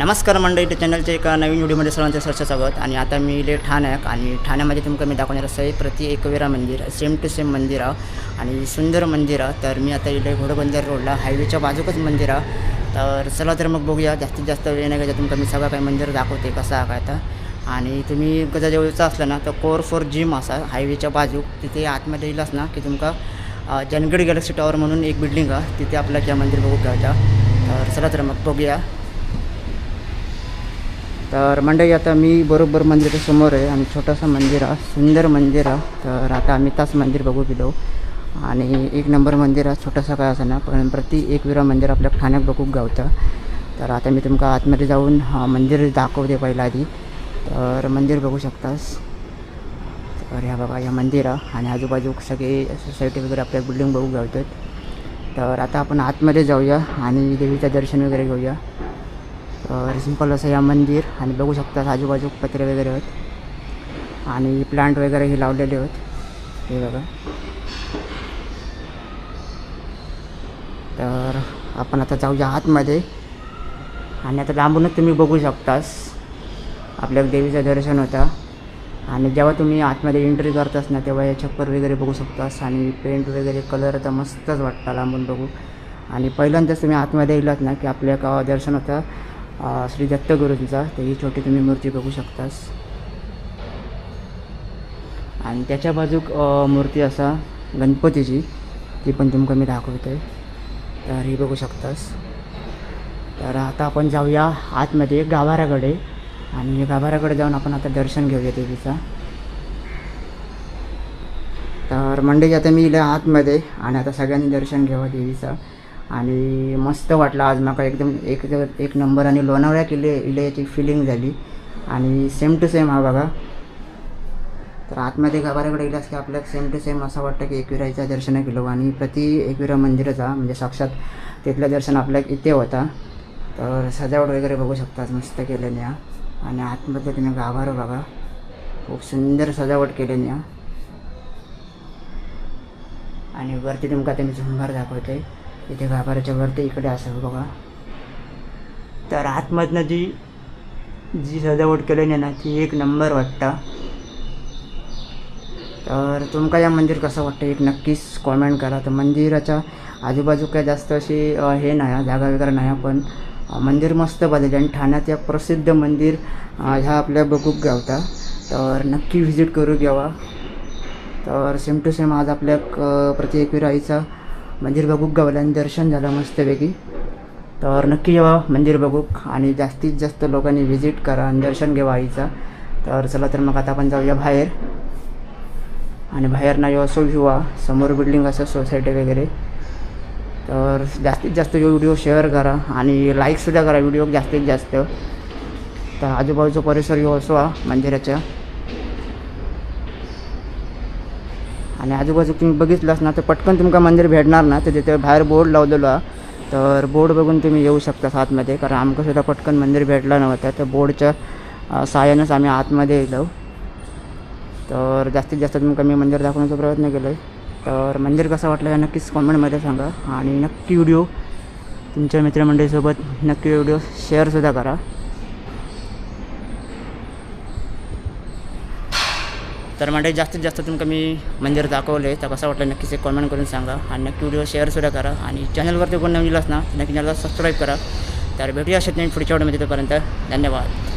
नमस्कार मंडळी, ते चॅनलच्या एका नवीन व्हिडिओमध्ये सर्वांचं सहर्ष स्वागत. आणि आता मी इले ठाण्याक आणि ठाण्यामध्ये तुमका मी दाखवणार आहे प्रति एकविरा मंदिर, सेम टू सेम मंदिर आणि सुंदर मंदिर. तर मी आता इले घोडबंदर रोडला हायवेच्या बाजूकच मंदिर. तर चला तर मग बघूया. जास्तीत जास्त वेळ नाही घ्यायचा, तुमका मी सगळं काही मंदिर दाखवते कसं आहे काय. तर आणि तुम्ही जर जवळचं असलं ना तर कोर फॉर जिम असा हायवेच्या बाजूक तिथे आतमध्ये येईलच ना की तुमका जनगड गॅलेक्सी टॉवर म्हणून एक बिल्डिंग आहे, तिथे आपल्याला त्या मंदिर बघू घ्यायचा. तर चला तर मग बघूया. तर मंडळी आता मी बरोबर मंदिराच्या समोर आहे आणि छोटंसं मंदिर आहे, सुंदर मंदिर आहे. तर आता आम्ही तास मंदिर बघू गेलो आणि एक नंबर मंदिर आहे. छोटंसं काय असं ना पण प्रति एकविरा मंदिर आपल्या ठाण्यात बघू गावतं. तर आता मी तुमका आतमध्ये जाऊन मंदिर दाखवते पहिला आधी. तर मंदिर बघू शकतास. तर ह्या बघा या मंदिर आहे आणि आजूबाजू सगळे सोसायटी वगैरे आपल्या बिल्डिंग बघू गावतात. तर आता आपण आतमध्ये जाऊया आणि देवीचं दर्शन वगैरे घेऊया. तर सिंपल असं या मंदिर आणि बघू शकता आजूबाजू पत्रे वगैरे आहेत आणि प्लांट वगैरे हे लावलेले आहेत, हे बघा. तर आपण आता जाऊया आतमध्ये आणि आता लांबूनच तुम्ही बघू शकतास आपल्या देवीचं दर्शन होतं. आणि जेव्हा तुम्ही आतमध्ये एंट्री करतास ना तेव्हा हे छप्पर वगैरे बघू शकतास आणि पेंट वगैरे कलर तर मस्तच वाटतं लांबून बघू. आणि पहिल्यांदाच तुम्ही आतमध्ये येलात ना की आपल्या दर्शन होतं श्री दत्तगुरूंचा. तर ही छोटी तुम्ही मूर्ती बघू शकतास आणि त्याच्या बाजूक मूर्ती असा गणपतीची, ती पण तुमका मी दाखवते. तर ही बघू शकतास. तर आता आपण जाऊया आतमध्ये गाभाऱ्याकडे आणि गाभाऱ्याकडे जाऊन आपण आता दर्शन घेऊया देवीचा. तर मंडळी आता मी इला आतमध्ये आणि आता सगळ्यांनी दर्शन घ्यावं देवीचा. आणि मस्त वाटलं आज माका, एकदम एक नंबर. आणि लोणावळ्या इले याची फिलिंग झाली आणि सेम टू सेम हा बघा. तर आतमध्ये गाभाऱ्याकडे गेलास की आपल्याला सेम टू सेम असं वाटतं की एकविराचं दर्शन केलं आणि प्रति एकविरा मंदिराचा म्हणजे साक्षात तिथलं दर्शन आपल्या इथे होता. तर सजावट वगैरे बघू शकतात मस्त केल्याने आणि आतमध्ये तुम्ही गाभारा बघा, खूप सुंदर सजावट केल्याने आणि वरती तुमका त्यांनी झुंबर दाखवते. इथे गाभाऱ्याच्या वरती इकडे असं बघा. तर आतमधनं जी सजावट केलेली ना ती एक नंबर वाटतं. तर तुमका या मंदिर कसं वाटतं एक नक्कीच कॉमेंट करा. तर मंदिराच्या आजूबाजू काय जास्त अशी हे नाही, जागा वगैरे नाही, पण मंदिर मस्त बांधले आणि ठाण्यात एक प्रसिद्ध मंदिर ह्या आपल्या बघूक गावता. तर नक्की व्हिजिट करू घ्यावा. तर सेम टू सेम आज आपल्या प्रति एकविरा आईचा मंदिर बघूक गावलं आणि दर्शन झालं मस्तपैकी. तर नक्की यावा मंदिर बघूक आणि जास्तीत जास्त लोकांनी व्हिजिट करा आणि दर्शन घ्यावा आईचा. तर चला तर मग आता आपण जाऊया बाहेर आणि बाहेर ना असं व्ह्यू समोर बिल्डिंग असं सोसायटी वगैरे. तर जास्तीत जास्त व्हिडिओ शेअर करा आणि लाईकसुद्धा करा व्हिडिओ जास्तीत जास्त. तर आजूबाजूचा परिसर यो असो मंदिराच्या आणि आजूबाजू तुम्ही बघितलंच ना तर पटकन तुमका मंदिर भेटणार ना. तर तिथे बाहेर बोर्ड लावलेलो आहे, तर बोर्ड बघून तुम्ही येऊ शकता आतमध्ये. कारण आमचं सुद्धा पटकन मंदिर भेटला नव्हतं, तर बोर्डच्या सहाय्यानंच आम्ही आतमध्ये येलो. तर जास्तीत जास्त तुमका मी मंदिर दाखवण्याचा प्रयत्न केला आहे. तर मंदिर कसं वाटलं हे नक्कीच कॉमेंटमध्ये सांगा आणि नक्की व्हिडिओ तुमच्या मित्रमंडळीसोबत नक्की व्हिडिओ शेअरसुद्धा करा. तर मंडळी जास्तीत जास्त तुमका मी मंदिर दाखवले, तर कसं वाटलं नक्कीच एक कॉमेंट करून सांगा आणि नक्की व्हिडिओ शेअरसुद्धा करा. आणि चॅनलवरती कोण नवीन येलास ना नक्की चॅनलला सबस्क्राईब करा. तर भेटूया अशाच नवीन पुढच्या व्हिडिओमध्ये. तोपर्यंत धन्यवाद.